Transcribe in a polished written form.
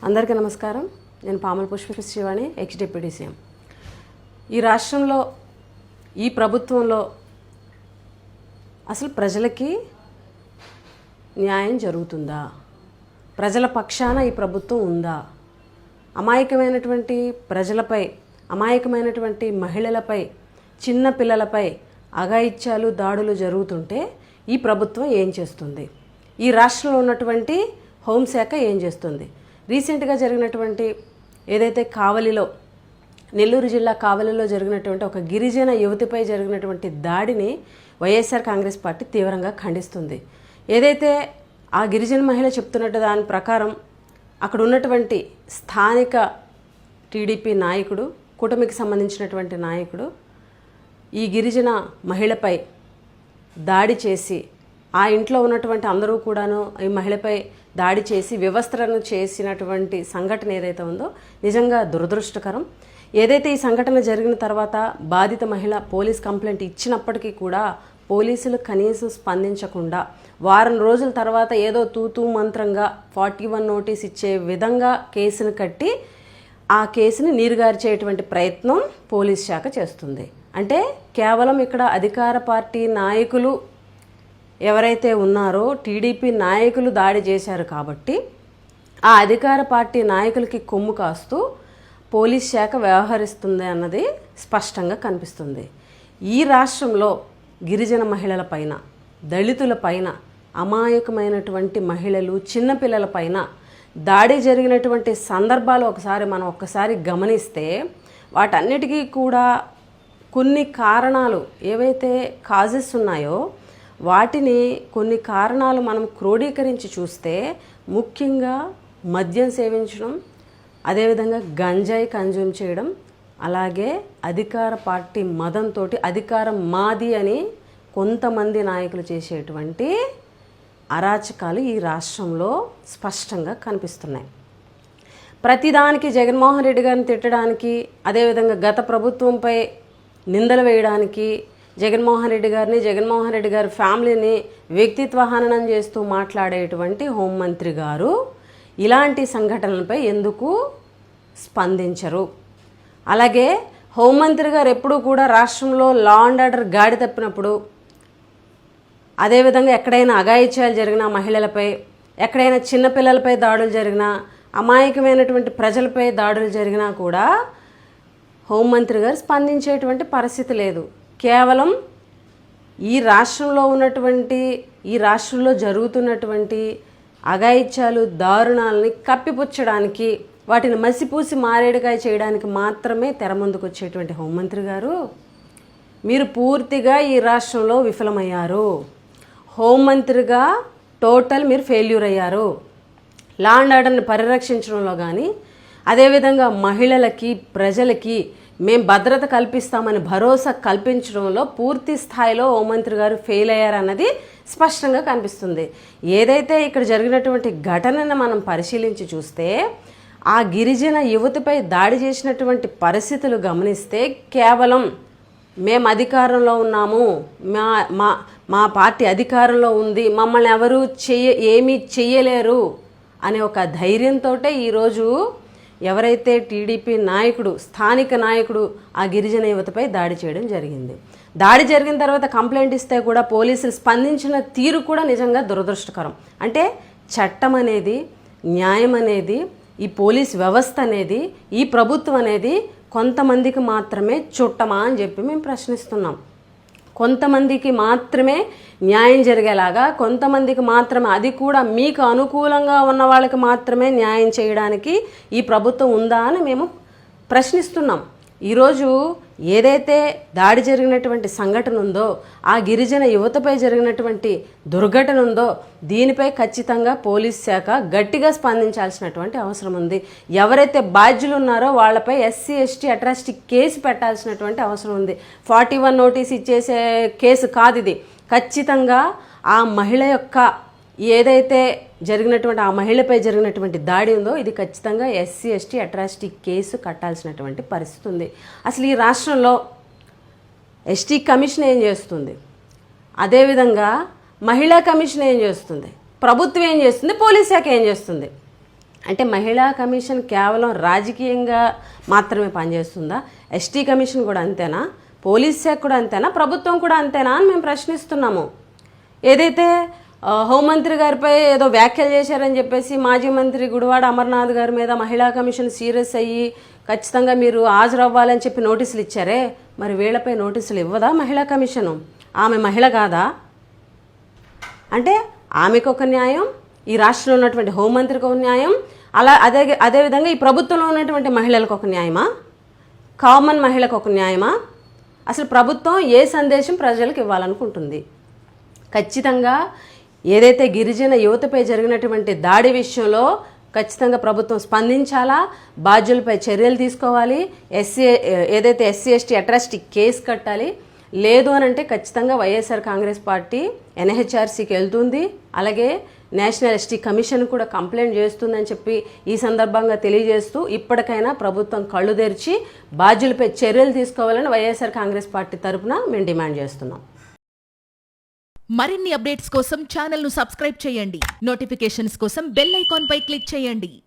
అందరికీ నమస్కారం. నేను Pamula Pushpa Srivani, ex deputy CM. ఈ రాష్ట్రంలో ఈ ప్రభుత్వంలో అసలు ప్రజలకి న్యాయం జరుగుతుందా? ప్రజల పక్షాన ఈ ప్రభుత్వం ఉందా? అమాయకమైనటువంటి ప్రజలపై, అమాయకమైనటువంటి మహిళలపై, చిన్న పిల్లలపై అఘాయిత్యాలు, దాడులు జరుగుతుంటే ఈ ప్రభుత్వం ఏం చేస్తుంది? ఈ రాష్ట్రంలో ఉన్నటువంటి హోంశాఖ ఏం చేస్తుంది? రీసెంట్గా జరిగినటువంటి ఏదైతే కావలిలో, నెల్లూరు జిల్లా కావలిలో జరిగినటువంటి ఒక గిరిజన యువతిపై జరిగినటువంటి దాడిని వైఎస్ఆర్ కాంగ్రెస్ పార్టీ తీవ్రంగా ఖండిస్తుంది. ఏదైతే ఆ గిరిజన మహిళ చెప్తున్నట్టు దాని ప్రకారం అక్కడ ఉన్నటువంటి స్థానిక టీడీపీ నాయకుడు, కూటమికి సంబంధించినటువంటి నాయకుడు ఈ గిరిజన మహిళపై దాడి చేసి, ఆ ఇంట్లో ఉన్నటువంటి అందరూ కూడాను ఈ మహిళపై దాడి చేసి వ్యవస్థలను చేసినటువంటి సంఘటన ఏదైతే ఉందో నిజంగా దురదృష్టకరం. ఏదైతే ఈ సంఘటన జరిగిన తర్వాత బాధిత మహిళ పోలీస్ కంప్లైంట్ ఇచ్చినప్పటికీ కూడా పోలీసులు కనీసం స్పందించకుండా వారం రోజుల తర్వాత ఏదో తూతూ మంత్రంగా 41 నోటీస్ ఇచ్చే విధంగా కేసును కట్టి ఆ కేసుని నీరుగార్చేటువంటి ప్రయత్నం పోలీస్ శాఖ చేస్తుంది. అంటే కేవలం ఇక్కడ అధికార పార్టీ నాయకులు ఎవరైతే ఉన్నారో టీడీపీ నాయకులు దాడి చేశారు కాబట్టి ఆ అధికార పార్టీ నాయకులకి కొమ్ము కాస్తూ పోలీస్ శాఖ వ్యవహరిస్తుంది అన్నది స్పష్టంగా కనిపిస్తుంది. ఈ రాష్ట్రంలో గిరిజన మహిళల పైన, దళితుల పైన, అమాయకమైనటువంటి మహిళలు, చిన్నపిల్లల పైన దాడి జరిగినటువంటి సందర్భాలు ఒక్కసారి గమనిస్తే వాటన్నిటికీ కూడా కొన్ని కారణాలు ఏవైతే కాజెస్ ఉన్నాయో వాటిని కొన్ని కారణాలు మనం క్రోడీకరించి చూస్తే ముఖ్యంగా మద్యం సేవించడం, అదేవిధంగా గంజాయి కన్జ్యూమ్ చేయడం, అలాగే అధికార పార్టీ మదంతో అధికారం మాది అని కొంతమంది నాయకులు చేసేటువంటి అరాచకాలు ఈ రాష్ట్రంలో స్పష్టంగా కనిపిస్తున్నాయి. ప్రతిదానికి జగన్మోహన్ రెడ్డి గారిని తిట్టడానికి, అదేవిధంగా గత ప్రభుత్వంపై నిందలు వేయడానికి, జగన్మోహన్ రెడ్డి గారి ఫ్యామిలీని వ్యక్తిత్వ హననం చేస్తూ మాట్లాడేటువంటి హోంమంత్రి గారు ఇలాంటి సంఘటనలపై ఎందుకు స్పందించరు? అలాగే హోంమంత్రి గారు ఎప్పుడూ కూడా రాష్ట్రంలో లా అండ్ ఆర్డర్ గాడి తప్పినప్పుడు, అదేవిధంగా ఎక్కడైనా అఘాయిత్యాలు జరిగినా మహిళలపై, ఎక్కడైనా చిన్నపిల్లలపై దాడులు జరిగినా, అమాయకమైనటువంటి ప్రజలపై దాడులు జరిగినా కూడా హోంమంత్రి గారు స్పందించేటువంటి పరిస్థితి లేదు. కేవలం ఈ రాష్ట్రంలో జరుగుతున్నటువంటి అఘాయిత్యాలు, దారుణాలని కప్పిపుచ్చడానికి, వాటిని మసిపూసి మారేడుకాయ చేయడానికి మాత్రమే తెర ముందుకు వచ్చేటువంటి హోంమంత్రి గారు మీరు పూర్తిగా ఈ రాష్ట్రంలో విఫలమయ్యారు. హోంమంత్రిగా టోటల్ మీరు ఫెయిల్యూర్ అయ్యారు. లా అండ్ ఆర్డర్ని పరిరక్షించడంలో కానీ, అదేవిధంగా మహిళలకి, ప్రజలకి మేము భద్రత కల్పిస్తామని భరోసా కల్పించడంలో పూర్తి స్థాయిలో హోంమంత్రి గారు ఫెయిల్ అయ్యారన్నది స్పష్టంగా కనిపిస్తుంది. ఏదైతే ఇక్కడ జరిగినటువంటి ఘటనను మనం పరిశీలించి చూస్తే ఆ గిరిజన యువతిపై దాడి చేసినటువంటి పరిస్థితులు గమనిస్తే కేవలం మేము అధికారంలో ఉన్నాము, మా పార్టీ అధికారంలో ఉంది, మమ్మల్ని ఎవరు ఏమీ చెయ్యలేరు అనే ఒక ధైర్యంతో ఈరోజు ఎవరైతే టీడీపీ నాయకుడు, స్థానిక నాయకుడు ఆ గిరిజన యువతపై దాడి చేయడం జరిగింది. దాడి జరిగిన తర్వాత కంప్లైంట్ ఇస్తే కూడా పోలీసులు స్పందించిన తీరు కూడా నిజంగా దురదృష్టకరం. అంటే చట్టం అనేది, న్యాయం అనేది, ఈ పోలీస్ వ్యవస్థ అనేది, ఈ ప్రభుత్వం అనేది కొంతమందికి మాత్రమే చుట్టమా అని చెప్పి మేము ప్రశ్నిస్తున్నాం. కొంతమందికి మాత్రమే న్యాయం జరిగేలాగా, కొంతమందికి మాత్రమే, అది కూడా మీకు అనుకూలంగా ఉన్న వాళ్ళకి మాత్రమే న్యాయం చేయడానికి ఈ ప్రభుత్వం ఉందా అని మేము ప్రశ్నిస్తున్నాం. ఈరోజు ఏదైతే దాడి జరిగినటువంటి సంఘటన ఉందో, ఆ గిరిజన యువతపై జరిగినటువంటి దుర్ఘటన ఉందో, దీనిపై ఖచ్చితంగా పోలీస్ శాఖ గట్టిగా స్పందించాల్సినటువంటి అవసరం ఉంది. ఎవరైతే బాధ్యులు ఉన్నారో వాళ్ళపై SC ST అట్రాసిటీ కేసు పెట్టాల్సినటువంటి అవసరం ఉంది. 41 నోటీస్ ఇచ్చేసే కేసు కాదు ఇది. ఖచ్చితంగా ఆ మహిళ యొక్క ఏదైతే జరిగినటువంటి, ఆ మహిళపై జరిగినటువంటి దాడి ఉందో ఇది ఖచ్చితంగా SC ST అట్రాసిటీ కేసు కట్టాల్సినటువంటి పరిస్థితి ఉంది. అసలు ఈ రాష్ట్రంలో ST కమిషన్ ఏం చేస్తుంది? అదేవిధంగా మహిళా కమిషన్ ఏం చేస్తుంది? ప్రభుత్వం ఏం చేస్తుంది? పోలీస్ శాఖ ఏం చేస్తుంది? అంటే మహిళా కమిషన్ కేవలం రాజకీయంగా మాత్రమే పనిచేస్తుందా? ఎస్టీ కమిషన్ కూడా అంతేనా? పోలీస్ శాఖ కూడా అంతేనా? ప్రభుత్వం కూడా అంతేనా అని మేము ప్రశ్నిస్తున్నాము. ఏదైతే హోంమంత్రి గారిపై ఏదో వ్యాఖ్యలు చేశారని చెప్పేసి మాజీ మంత్రి గుడివాడ అమర్నాథ్ గారి మీద మహిళా కమిషన్ సీరియస్ అయ్యి ఖచ్చితంగా మీరు హాజరవ్వాలని చెప్పి నోటీసులు ఇచ్చారే, మరి వీళ్ళపై నోటీసులు ఇవ్వదా మహిళా కమిషను? ఆమె మహిళ కాదా? అంటే ఆమెకు ఒక న్యాయం, ఈ రాష్ట్రంలో ఉన్నటువంటి హోంమంత్రికి ఒక న్యాయం, అదేవిధంగా ఈ ప్రభుత్వంలో ఉన్నటువంటి మహిళలకు ఒక న్యాయమా? కామన్ మహిళకు ఒక న్యాయమా? అసలు ప్రభుత్వం ఏ సందేశం ప్రజలకు ఇవ్వాలనుకుంటుంది? ఖచ్చితంగా ఏదైతే గిరిజన యువతపై జరిగినటువంటి దాడి విషయంలో ఖచ్చితంగా ప్రభుత్వం స్పందించాలా, బాధ్యులపై చర్యలు తీసుకోవాలి, ఏదైతే ఎస్సీ ఎస్టీ అట్రాసిటీ కేసు కట్టాలి. లేదు అని అంటే ఖచ్చితంగా వైఎస్ఆర్ కాంగ్రెస్ పార్టీ ఎన్హెచ్ఆర్సీకి వెళ్తుంది, అలాగే నేషనల్ ఎస్టీ కమిషన్ కూడా కంప్లైంట్ చేస్తుందని చెప్పి ఈ సందర్భంగా తెలియజేస్తూ ఇప్పటికైనా ప్రభుత్వం కళ్ళు తెరిచి బాధ్యులపై చర్యలు తీసుకోవాలని వైఎస్ఆర్ కాంగ్రెస్ పార్టీ తరఫున మేము డిమాండ్ చేస్తున్నాం. మరిన్ని అప్డేట్స్ కోసం ఛానల్ను సబ్స్క్రైబ్ చేయండి. నోటిఫికేషన్స్ కోసం బెల్ ఐకాన్ పై క్లిక్ చేయండి.